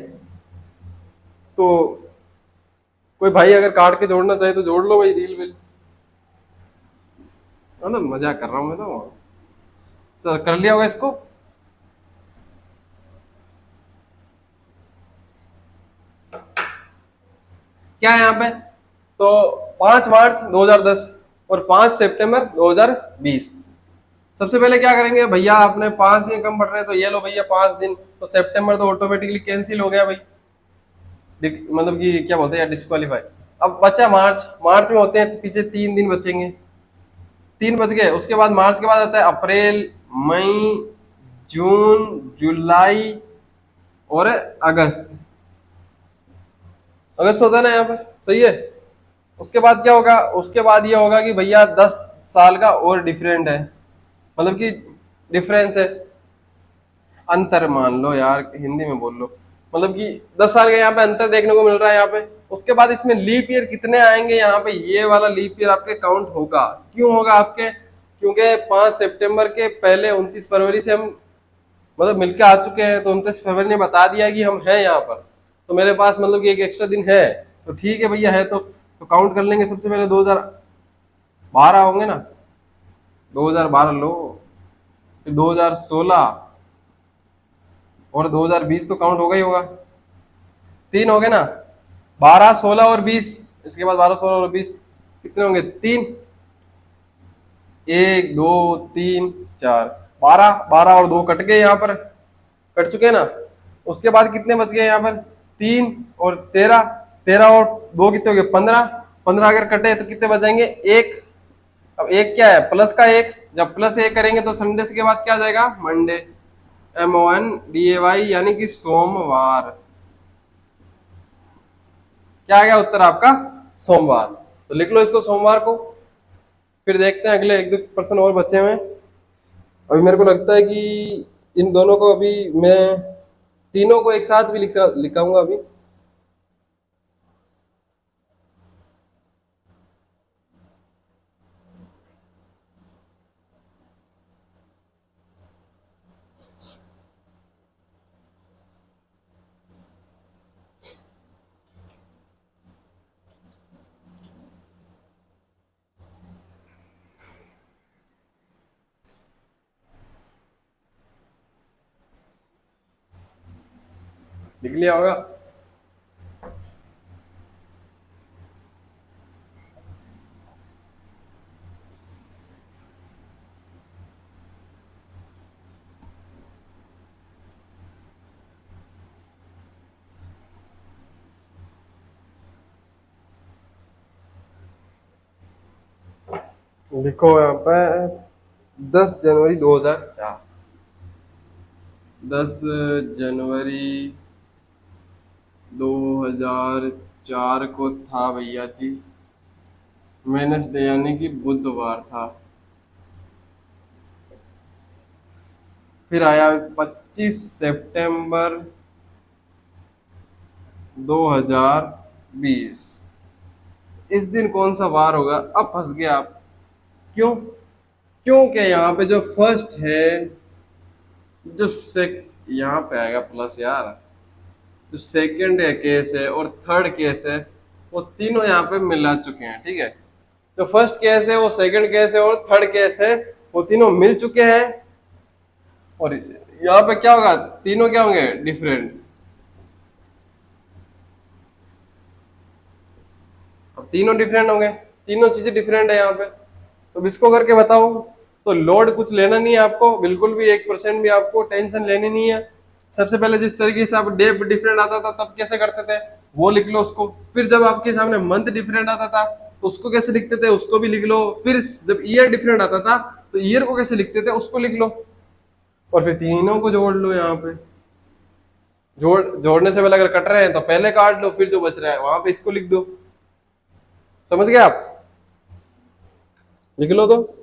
तो कोई भाई अगर काट के जोड़ना चाहे तो जोड़ लो भाई, रील विल, है ना, मजाक कर रहा हूँ मैं तो। कर लिया होगा इसको। क्या है यहाँ पे? तो 5 मार्च 2010 और 5 सितंबर 2020। सबसे पहले क्या करेंगे भैया? आपने 5 दिन कम पड़ रहे हैं तो ये लो भैया 5 दिन। तो सितंबर तो ऑटोमेटिकली कैंसिल हो गया भाई, मतलब कि क्या बोलते हैं यार, डिस्क्वालीफाई। अब बचा मार्च। मार्च में होते हैं तो पीछे 3 दिन बचेंगे। 3 बच गए। उसके बाद मार्च के बाद आता है अप्रैल, मई, जून, जुलाई और अगस्त। अगस्त होता है ना यहाँ पे, सही है। उसके बाद क्या होगा? उसके बाद ये होगा कि भैया 10 साल का और डिफरेंट है, मतलब कि डिफरेंस है, अंतर मान लो यार, हिंदी में बोल लो। मतलब कि 10 साल का यहाँ पे अंतर देखने को मिल रहा है यहाँ पे। उसके बाद इसमें लीप ईयर कितने आएंगे यहाँ पे? ये वाला लीप ईयर आपके काउंट होगा। क्यों होगा आपके? क्योंकि 5 सितंबर के पहले 29 फरवरी से हम मतलब मिलके आ चुके हैं, तो 29 फरवरी ने बता दिया कि हम हैं यहाँ पर। तो मेरे पास मतलब कि एक एक्स्ट्रा दिन है, तो ठीक है भैया है तो काउंट कर लेंगे। सबसे पहले 2012 होंगे ना, 2012 लो, फिर 2016 और 2020 तो काउंट होगा ही होगा। 3 हो गए ना, 12, 16 और 20। इसके बाद 12, 16 और 20 कितने होंगे? 3। 1, 2, 3, 4, 12, 12 और 2 कट गए यहाँ पर, कट चुके हैं ना। उसके बाद कितने बच गए यहाँ पर? 3 और 13, 13 और 2 कितने हो गए? 15। 15 अगर कटे तो कितने बचेंगे? 1। अब एक क्या है? प्लस का 1। जब +1 करेंगे तो संडे के बाद क्या आ जाएगा? मंडे। MONDAY, यानी कि सोमवार। क्या आ गया उत्तर आपका? सोमवार। तो लिख लो इसको सोमवार को। फिर देखते हैं अगले 1-2 प्रश्न और बचे हुए हैं। अभी मेरे को लगता है कि इन दोनों को अभी मैं तीनों को एक साथ भी लिखाऊंगा अभी। लिख लिया होगा। लिखो यहाँ पे 10 जनवरी 2004। 10 जनवरी 2004 को था भैया जी वेडनेसडे, यानी कि बुधवार था। फिर आया 25 सितंबर 2020। इस दिन कौन सा वार होगा? अब फंस गया आप। क्यों? क्योंकि यहाँ पे जो फर्स्ट है, जो सेक यहाँ पे आएगा प्लस यार, जो सेकंड है केस है और थर्ड केस है, वो तीनों यहाँ पे मिला चुके हैं, ठीक है। जो फर्स्ट केस है, वो सेकंड केस है और थर्ड केस है, वो तीनों मिल चुके हैं। और यहाँ पे क्या होगा, तीनों क्या होंगे, डिफरेंट। अब तीनों डिफरेंट होंगे, तीनों चीजें डिफरेंट है यहाँ पे। तो इसको करके बताओ। तो लोड कुछ लेना नहीं है आपको, बिल्कुल भी 1% भी आपको टेंशन लेनी नहीं है। सबसे पहले जिस तरीके से आप डे डिफरेंट आता था तब कैसे करते थे वो लिख लो उसको। फिर जब आपके सामने मंथ डिफरेंट आता था तो उसको कैसे लिखते थे उसको भी लिख लो। फिर जब ईयर डिफरेंट आता था तो ईयर को कैसे लिखते थे उसको लिख लो। और फिर तीनों को जोड़ लो यहाँ पे। जोड़ने से पहले अगर कट रहे हैं तो पहले काट लो, फिर जो बच रहा है वहां पे इसको लिख दो। समझ गए आप? लिख लो तो।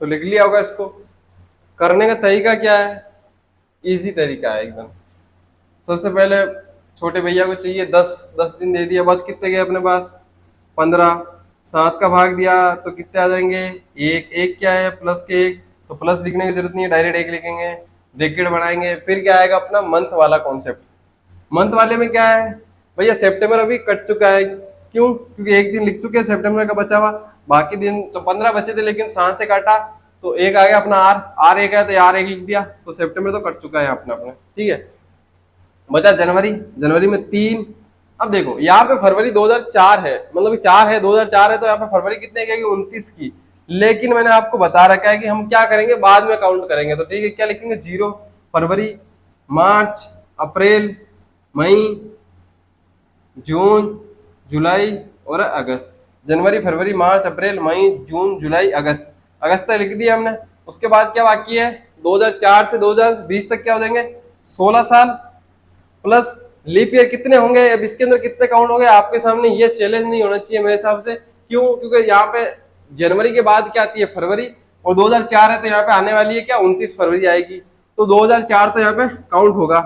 तो लिख लिया होगा इसको। करने का तरीका क्या है, इजी तरीका है एकदम। सबसे पहले छोटे भैया को चाहिए 10 दिन दे दिया, बस कितने गए अपने पास, 15। 7 का भाग दिया तो कितने आ जाएंगे, एक। एक क्या है, प्लस के एक, तो प्लस लिखने की जरूरत नहीं है, डायरेक्ट एक लिखेंगे। ब्रैकेट बनाएंगे। फिर क्या आएगा अपना मंथ वाला कॉन्सेप्ट। मंथ वाले में क्या है भैया, सितंबर अभी कट चुका है, क्यों, क्योंकि एक दिन लिख चुके हैं सितंबर का बचा हुआ। बाकी दिन तो 15 बचे थे लेकिन 7 से काटा तो एक आ गया अपना आर। आर एक है तो आर एक लिख दिया, तो सितंबर तो कट चुका है अपना अपना, ठीक है। बचा जनवरी। जनवरी में 3। अब देखो यहाँ पे फरवरी 2004 है, मतलब 4 है, 2004 है, तो यहाँ पे फरवरी कितने की, 29 की। लेकिन मैंने आपको बता रखा है कि हम क्या करेंगे, बाद में काउंट करेंगे। तो ठीक है, क्या लिखेंगे, 0 फरवरी, मार्च, अप्रैल, मई, जून, जुलाई और अगस्त। जनवरी, फरवरी, मार्च, अप्रैल, मई, जून, जुलाई, अगस्त। अगस्त तक लिख दिया हमने। उसके बाद क्या बाकी है, 2004 से 2020 तक क्या हो जाएंगे, 16 साल। प्लस लीप ईयर कितने होंगे, अब इसके अंदर कितने काउंट होंगे आपके सामने, ये चैलेंज नहीं होना चाहिए मेरे हिसाब से। क्यों, क्योंकि यहाँ पे जनवरी के बाद क्या आती है, फरवरी। और 2004 है तो यहाँ पे आने वाली है क्या, 29 फरवरी आएगी। तो 2004 तो यहाँ पे काउंट होगा।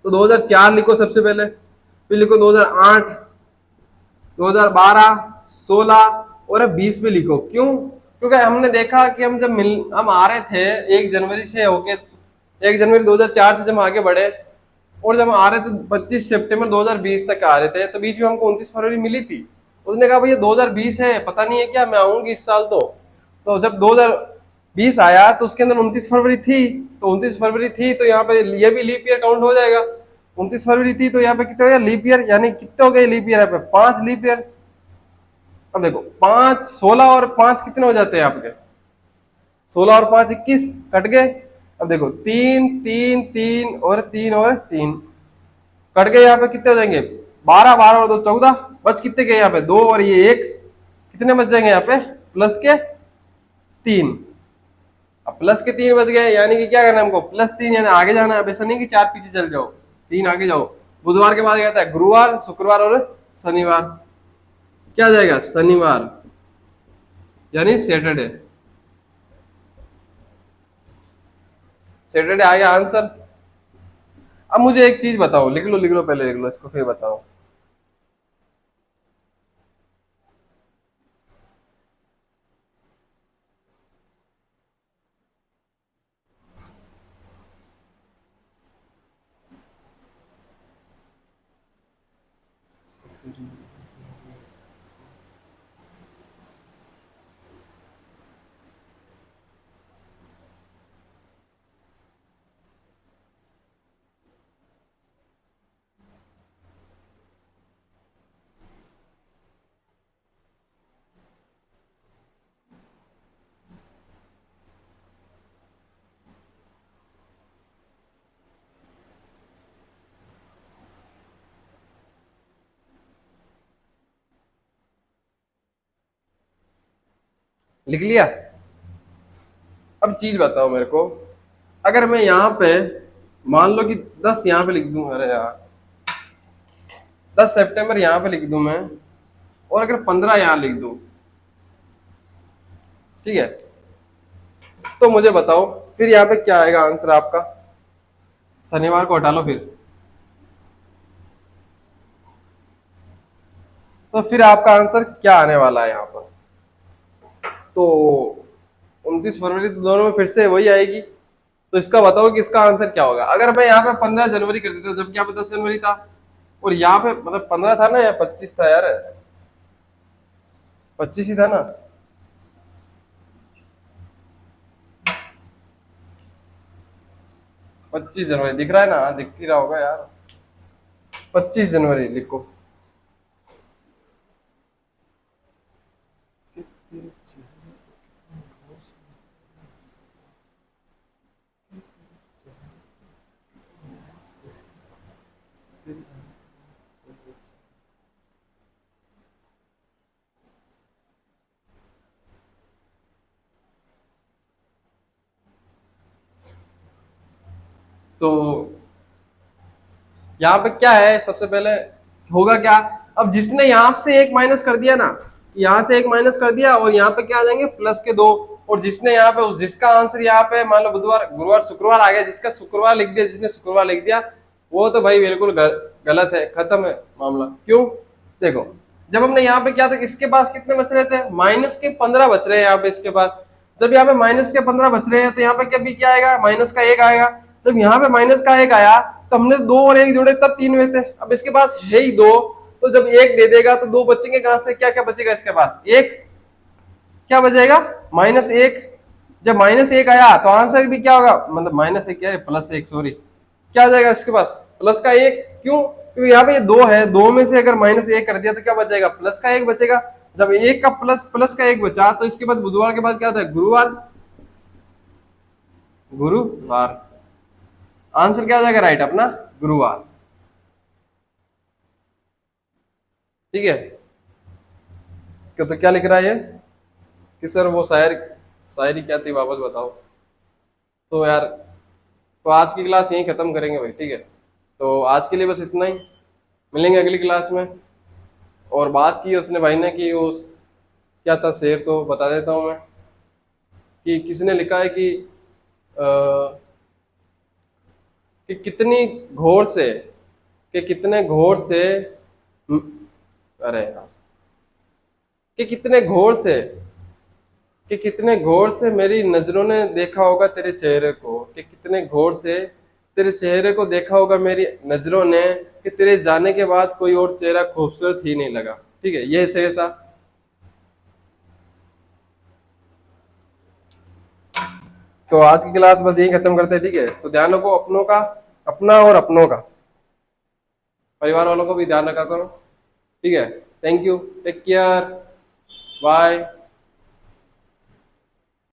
तो 2004 लिखो सबसे पहले। फिर लिखो 2008, 2012, 16 और 20 भी लिखो। क्यों, क्योंकि हमने देखा कि हम आ रहे थे 1 जनवरी से होके, 1 जनवरी 2004 से जब आगे बढ़े और जब आ रहे थे 25 सितंबर 2020 तक आ रहे थे, तो बीच में हमको 29 फरवरी मिली थी। उसने कहा भैया 2020 है, पता नहीं है क्या, मैं आऊंगी इस साल। तो जब 2020 आया तो उसके अंदर 29 फरवरी थी। तो 29 फरवरी थी तो यहाँ पे ये भी लीप ईयर काउंट हो जाएगा। 29 फरवरी थी तो यहाँ पे कितने हो गया लीप ईयर, यानी कितने हो गए लीप ईयर, यहाँ पे 5 लीप ईयर। अब देखो 5, 16 और 5 कितने हो जाते हैं आपके, 16 और 5 21, कट गए। अब देखो 3 3 3 और 3 कट गए, यहाँ पे कितने हो जाएंगे, 12, 12 और 2 14। बच कितने गए यहाँ पे, 2 और ये 1, कितने बच जाएंगे यहाँ पे, प्लस के 3। अब प्लस के 3 बच गए, यानी कि क्या करना है हमको, +3, यानी आगे जाना है। अब ऐसा नहीं कि 4 पीछे चल जाओ, 3 आगे जाओ। बुधवार के बाद आता है गुरुवार, शुक्रवार और शनिवार। क्या जाएगा, शनिवार, यानी सैटरडे। सैटरडे आ गया आंसर। अब मुझे एक चीज बताओ, लिख लो पहले, लिख लो इसको फिर बताओ। लिख लिया। अब चीज बताओ मेरे को, अगर मैं यहाँ पे मान लो कि 10 यहाँ पे लिख दूं, अरे यार 10 सितंबर यहाँ पे लिख दूं मैं, और अगर 15 यहाँ लिख दूं, ठीक है, तो मुझे बताओ फिर यहाँ पे क्या आएगा आंसर आपका। शनिवार को हटा लो फिर, तो फिर आपका आंसर क्या आने वाला है यहाँ पर। तो 29 फरवरी तो दोनों में फिर से वही आएगी। तो इसका बताओ कि इसका आंसर क्या होगा। अगर मैं यहाँ पे 15 जनवरी कर देता जबकि यहाँ पे 10 जनवरी था, और यहाँ पे मतलब 15 था ना या 25 था यार, 25 ही था ना। 25 जनवरी दिख रहा है ना, हाँ, दिख ही रहा होगा यार। 25 जनवरी लिखो। तो यहाँ पे क्या है, सबसे पहले होगा क्या। अब जिसने यहाँ से एक माइनस कर दिया ना, यहाँ से एक माइनस कर दिया और यहाँ पे क्या आ जाएंगे प्लस के दो। और जिसने यहाँ पे जिसका आंसर यहाँ पे मान लो बुधवार गुरुवार शुक्रवार आ गया, जिसका शुक्रवार लिख दिया, जिसने शुक्रवार लिख दिया वो तो भाई बिल्कुल गलत है, खत्म है मामला। क्यों, देखो जब हमने यहाँ पे किया तो इसके पास कितने बच रहे थे, -15 बच रहे हैं यहाँ पे इसके पास। जब यहाँ पे -15 बच रहे हैं तो यहाँ पे कभी क्या आएगा, माइनस का एक आएगा। जब यहाँ पे माइनस का एक आया तो हमने दो और एक जोड़े तब 3 हुए थे। अब इसके पास है ही दो, तो जब एक दे देगा तो दो बचेंगे कहां से, क्या क्या बचेगा इसके पास, एक क्या बचेगा -1। जब -1 आया तो आंसर भी क्या होगा, मतलब -1 क्या है +1 सॉरी, क्या आ जाएगा इसके पास प्लस का एक। क्यों, क्योंकि यहाँ पे ये दो है, दो में से अगर -1 कर दिया तो क्या बचेगा, प्लस का एक बचेगा। जब एक का प्लस का एक बचा तो इसके बाद बुधवार के बाद क्या था, गुरुवार, गुरुवार आंसर क्या हो जाएगा राइट अपना, गुरुवार। ठीक है, तो क्या लिख रहा है ये कि सर वो शायरी क्या थी वापस बताओ। तो यार तो आज की क्लास यहीं खत्म करेंगे भाई, ठीक है। तो आज के लिए बस इतना ही, मिलेंगे अगली क्लास में। और बात की उसने भाई ने कि उस क्या था शेर, तो बता देता हूँ मैं कि किसने लिखा है कि कितनी घोर से, कि कितने घोर से, अरे यार, कि कितने घोर से, कि कितने घोर से मेरी नजरों ने देखा होगा तेरे चेहरे को, कि कितने घोर से तेरे चेहरे को देखा होगा मेरी नजरों ने, कि तेरे जाने के बाद कोई और चेहरा खूबसूरत ही नहीं लगा। ठीक है, ये शेर था। तो आज की क्लास बस यही खत्म करते हैं, ठीक है। तो ध्यान रखो अपनों का, अपना और अपनों का, परिवार वालों को भी ध्यान रखा करो, ठीक है। Thank you, take care, bye.